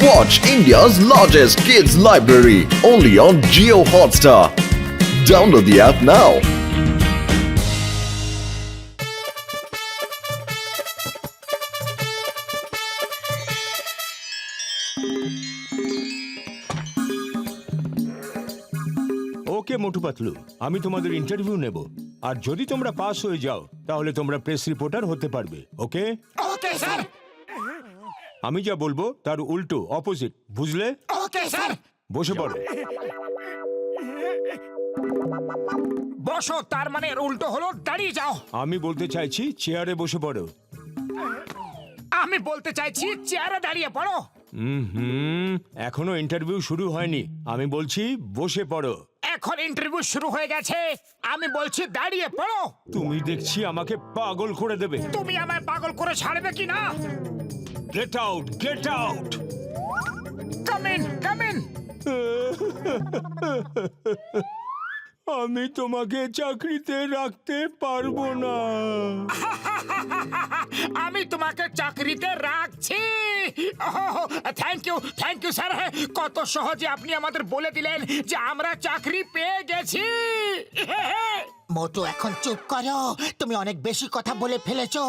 Watch India's largest kids library only on Jio Hotstar. Download the app now. ওকে মোটু পাতলু, আমি তোমাদের interview নেব, আর যদি তোমরা পাস হয়ে যাও তাহলে তোমরা প্রেস রিপোর্টার হতে পারবে। ওকে ওকে স্যার। আমি যা বলবো তার উল্টো, অপোজিট, বুঝলে? Okay sir. বসে পড়ো। বসো তার মানে এর উল্টো হলো দাঁড়িয়ে যাও। আমি বলতে চাইছি চেয়ারে বসে পড়ো। আমি বলতে চাইছি চেয়ারে দাঁড়িয়ে পড়ো। এখনো ইন্টারভিউ শুরু হয়নি, আমি বলছি বসে পড়ো। এখন ইন্টারভিউ শুরু হয়ে গেছে, আমি বলছি দাঁড়িয়ে পড়ো। তুমি দেখছি আমাকে পাগল করে দেবে। তুমি আমায় পাগল করে ছাড়বে কি না? Get out, get out. Come in, come in. আমি তোমাকে চাকরিতে রাখতে পারবো না। আমি তোমাকে চাকরিতে রাখছি। Thank you sir. কত সহজে আপনি আমাদের বলে দিলেন যে আমরা চাকরি পেয়ে গেছি। মোটু এখন চুপ করো, তুমি অনেক বেশি কথা বলে ফেলেছো।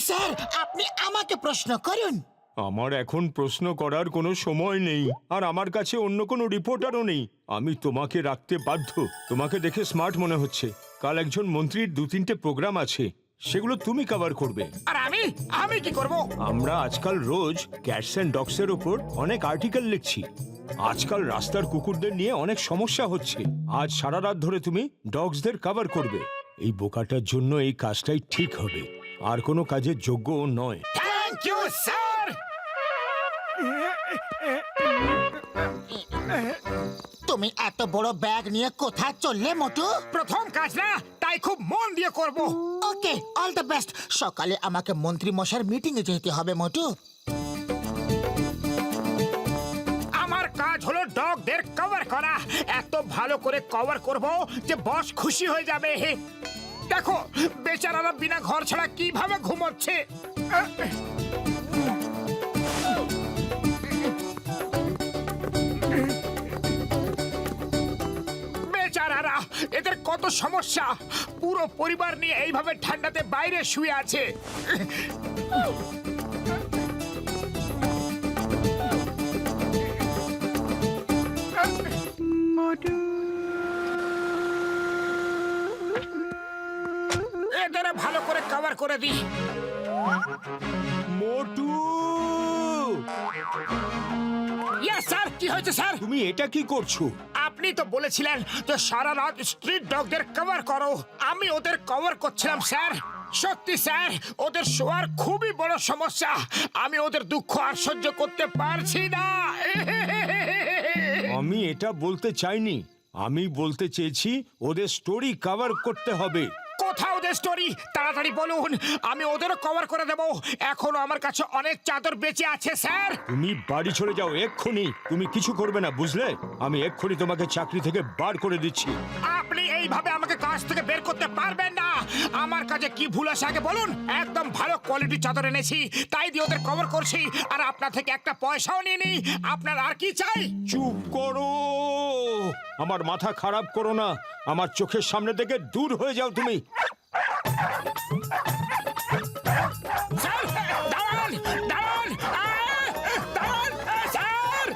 স্যার আপনি আমাকে প্রশ্ন করুন। আমার এখন প্রশ্ন করার কোনো সময় নেই, আর আমার কাছে অন্য কোনো রিপোর্টারও নেই। আমি তোমাকে রাখতে বাধ্য। তোমাকে দেখে স্মার্ট মনে হচ্ছে। কাল একজন মন্ত্রীর 2-3টে প্রোগ্রাম আছে, সেগুলো তুমি কভার করবে। আর আমি কি করব? আমরা আজকাল রোজ ক্যাটস এন্ড ডগস এর উপর অনেক আর্টিকেল লিখছি। আজকাল রাস্তার কুকুরদের নিয়ে অনেক সমস্যা হচ্ছে। আজ সারা রাত ধরে তুমি ডগসদের কভার করবে। এই বোকাটার জন্য এই কাজটাই ঠিক হবে, আর কোনো কাজের যোগ্য ও নয়। Thank you sir. তুমি এত বড় ব্যাগ নিয়ে কোথায় চললে মোটু? প্রথম কাজ না, তাই খুব মন দিয়ে করব। ওকে, অল দ্য বেস্ট। সকালে আমাকে মন্ত্রী মশাইয়ের মিটিং এ যেতে হবে মোটু। আমার কাজ হলো ডগদের কভার করা। এত ভালো করে কভার করব যে বস খুশি হয়ে যাবে। দেখো বেচারারা বিনা ঘর ছাড়া কিভাবে ঘুমোচ্ছে। বেচারারা, এদের কত সমস্যা। পুরো পরিবার নিয়ে এইভাবে ঠান্ডাতে বাইরে শুয়ে আছে। এদের ভালো করে কভার করে দিই। মোটু, ইয়েস স্যার। কি হয়েছে স্যার? তুমি এটা কি করছো? আপনি তো বলেছিলেন যে সারা রাত স্ট্রিট ডগদের কভার করো। আমি ওদের কভার করছিলাম স্যার। সত্যি স্যার, ওদের শোয়ার খুবই বড় সমস্যা। আমি ওদের দুঃখ আর সহ্য করতে পারছি না। আমি এটা বলতে চাইনি, আমি বলতে চেয়েছি ওদের স্টোরি কভার করতে হবে। কোথাও ওদের স্টোরি? তাড়াতাড়ি বলুন, আমি ওদেরও কভার করে দেব। এখনো আমার কাছে অনেক চাদর বেঁচে আছে স্যার। তুমি বাড়ি চলে যাও এক্ষুনি। তুমি কিছু করবে না, বুঝলে? আমি এক্ষুনি তোমাকে চাকরি থেকে বার করে দিচ্ছি। আপনি এইভাবে আমাকে কাজ থেকে বের করতে পারবেন না। আমার কাছে কি ভুল আছে আগে বলুন। একদম ভালো কোয়ালিটি চাদর এনেছি, তাই দিয়ে ওদের কভার করছি, আর আপনার থেকে একটা পয়সাও নিয়ে নিই। আপনার আর কি চাই? চুপ করো, আমার মাথা খারাপ করো না। আমার চোখের সামনে থেকে দূর হয়ে যাও তুমি। স্যার দাঁড়ান, দাঁড়ান, দাঁড়ান স্যার।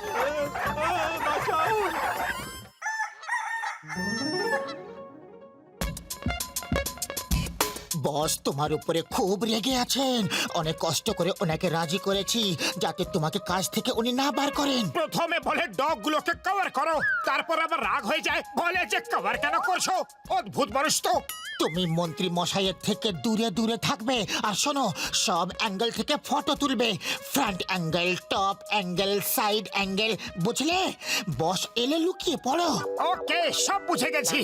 বস তোমার উপরে খুব রেগে আছেন। অনেক কষ্ট করে ওনাকে রাজি করেছি যাতে তোমাকে কাজ থেকে উনি না বার করেন। প্রথমে বলে ডগগুলোকে কভার করো, তারপর আবার রাগ হয়ে যায়, বলে যে কভার কেন করছো। অদ্ভুত মানুষ তো। তুমি মন্ত্রী মশাইয়ের থেকে দূরে দূরে থাকবে, আর শোনো, সব অ্যাঙ্গেল থেকে ফটো তুলবে। Front angle, top angle, side angle, বুঝলে? বস এলে লুকিয়ে পড়ো। ওকে, সব বুঝে গেছি।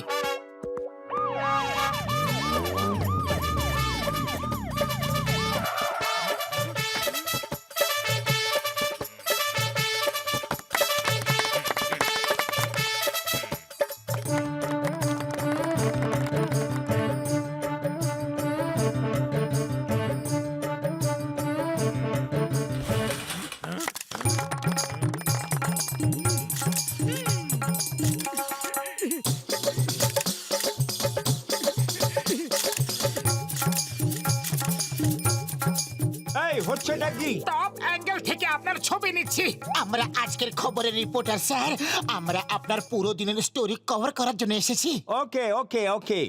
হচ্ছেটা কি? টপ অ্যাঙ্গেল থেকে আপনার ছবি নিচ্ছি। আমরা আজকের খবরের রিপোর্টার স্যার, আমরা আপনার পুরো দিনের স্টোরি কভার করার জন্য এসেছি। ওকে ওকে ওকে,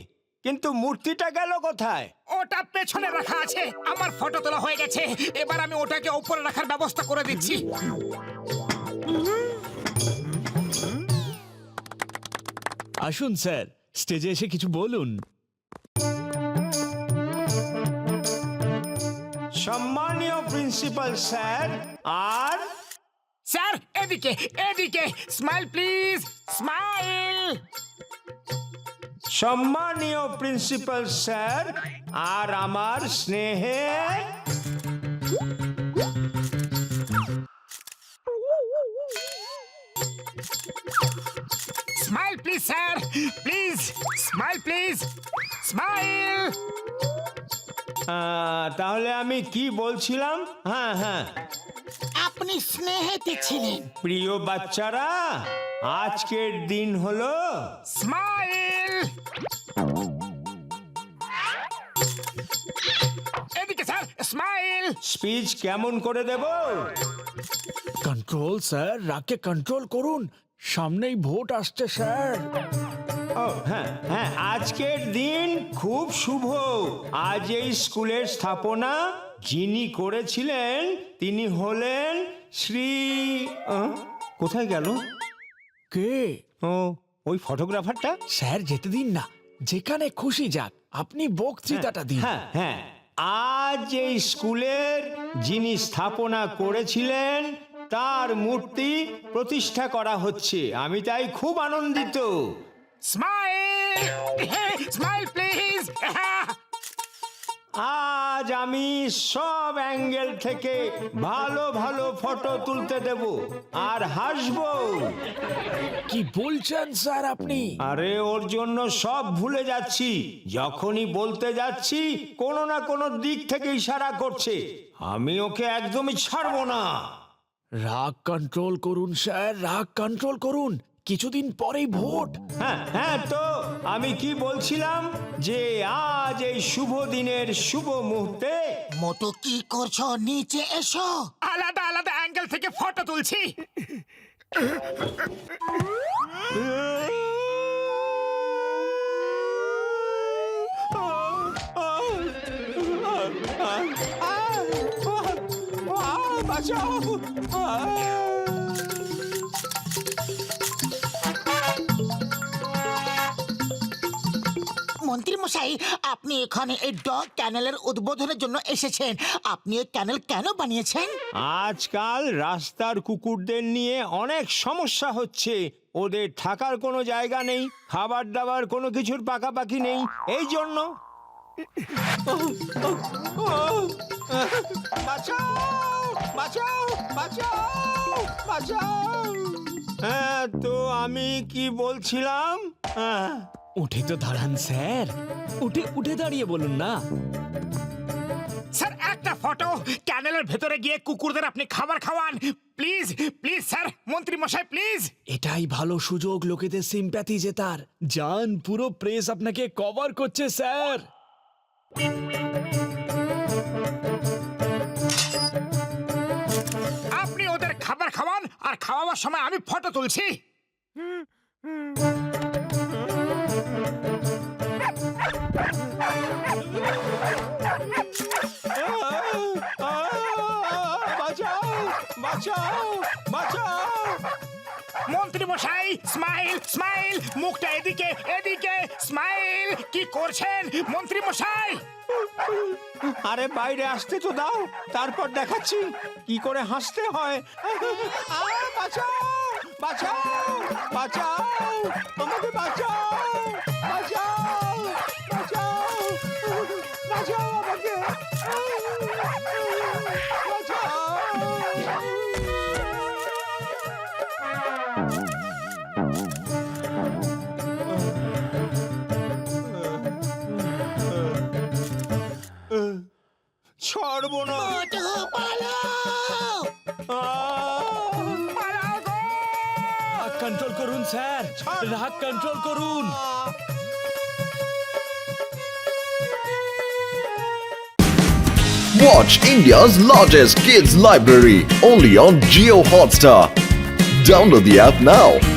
কিন্তু মূর্তিটা গেল কোথায়? ওটা পেছনে রাখা আছে। আমার ফটো তোলা হয়ে গেছে, এবার আমি ওটাকে উপরে রাখার ব্যবস্থা করে দিচ্ছি। আসুন স্যার, স্টেজে এসে কিছু বলুন। সম্মানীয় প্রিন্সিপাল স্যার, আর স্যার এদিকে এদিকে, স্মাইল প্লিজ, স্মাইল। সম্মানীয় প্রিন্সিপাল স্যার আর আমার স্নেহের smile please sir, please smile please, smile. তাহলে আমি কি বলছিলাম? হ্যাঁ হ্যাঁ, আপনি স্নেহেতে ছিলেন। প্রিয় বাচ্চারা, আজকের দিন হলো স্মাইল। এদিকে স্যার, স্মাইল। স্পিচ কেমন করে দেব? কন্ট্রোল স্যার, রাগকে কন্ট্রোল করুন, সামনেই ভোট আসছে স্যার। ও হ্যাঁ হ্যাঁ, আজকের দিন খুব শুভ। আজ এই স্কুলের স্থাপনা যিনি করেছিলেন তিনি হলেন শ্রী কোথায় গেল? কে? ও, ওই ফটোগ্রাফারটা। স্যার যেতে দিন না, যেখানে খুশি যাক, আপনি বক্তৃতাটা দিন। হ্যাঁ হ্যাঁ, আজ এই স্কুলের যিনি স্থাপনা করেছিলেন তার মূর্তি প্রতিষ্ঠা করা হচ্ছে। আমি তাই খুব আনন্দিত। Smile, smile please. আজ আমি সব অ্যাঙ্গেল থেকে ভালো ভালো ফটো তুলতে দেব আর হাসবো। কি বলছেন স্যার আপনি? আরে ওর জন্য সব ভুলে যাচ্ছি। যখনই বলতে যাচ্ছি কোনো না কোনো দিক থেকে ইশারা করছে। আমি ওকে একদমই ছাড়বো না। রাগ কন্ট্রোল করুন স্যার, রাগ কন্ট্রোল করুন, কিছুদিন পরেই ভোট। হ্যাঁ হ্যাঁ, তো আমি কি বলছিলাম যে আজ এই শুভ দিনের শুভ মুহূর্তে মোটো কি করছো? নিচে এসো। আলাদা আলাদা অ্যাঙ্গেল থেকে ফটো তুলছি। মন্ত্রী মশাই, আপনি এখানে এই ডগ ক্যানেলের উদ্বোধনের জন্য এসেছেন। আপনি এই ক্যানেল কেন বানিয়েছেন? আজকাল রাস্তার কুকুরদের নিয়ে অনেক সমস্যা হচ্ছে। ওদের থাকার কোনো জায়গা নেই, খাবার দাবার কোনো কিছুর পাকাপাকি নেই। এই জন্য বাঁচাও বাঁচাও বাঁচাও বাঁচাও। হ্যাঁ, তো আমি কি বলছিলাম? উঠে তো দাঁড়ান স্যার, উঠে উঠে দাঁড়িয়ে বলুন না। স্যার একটা ফটো, ক্যানেলের ভেতরে গিয়ে কুকুরদের আপনি খাবার খাওয়ান। প্লিজ প্লিজ স্যার, মন্ত্রী মশাই প্লিজ। এটাই ভালো সুযোগ লোকেদের সিম্প্যাথি জেতার। জান, পুরো প্রেস আপনাকে কভার করছে স্যার। আপনি ওদের খাবার খাওয়ান, আর খাওয়াবার সময় আমি ফটো তুলছি। বাঁচাও বাঁচাও বাঁচাও। মন্ত্রী মশাই স্মাইল স্মাইল, মুখটা এদিকে এদিকে, স্মাইল। কি করছেন মন্ত্রী মশাই? আরে বাইরে আসতে তো দাও, তারপর দেখাচ্ছি কি করে হাসতে হয়। বাঁচাও বাঁচাও বাঁচাও, আমাকে বাঁচাও বাঁচাও বাঁচাও বাঁচাও, আমাকে বাঁচাও। ছাড়বো না। মোটো পালাও। পালাও গো! রাগ কন্ট্রোল করুন স্যার, রাগ কন্ট্রোল করুন। Watch India's largest kids library only on Geo Hotstar. Download the app now.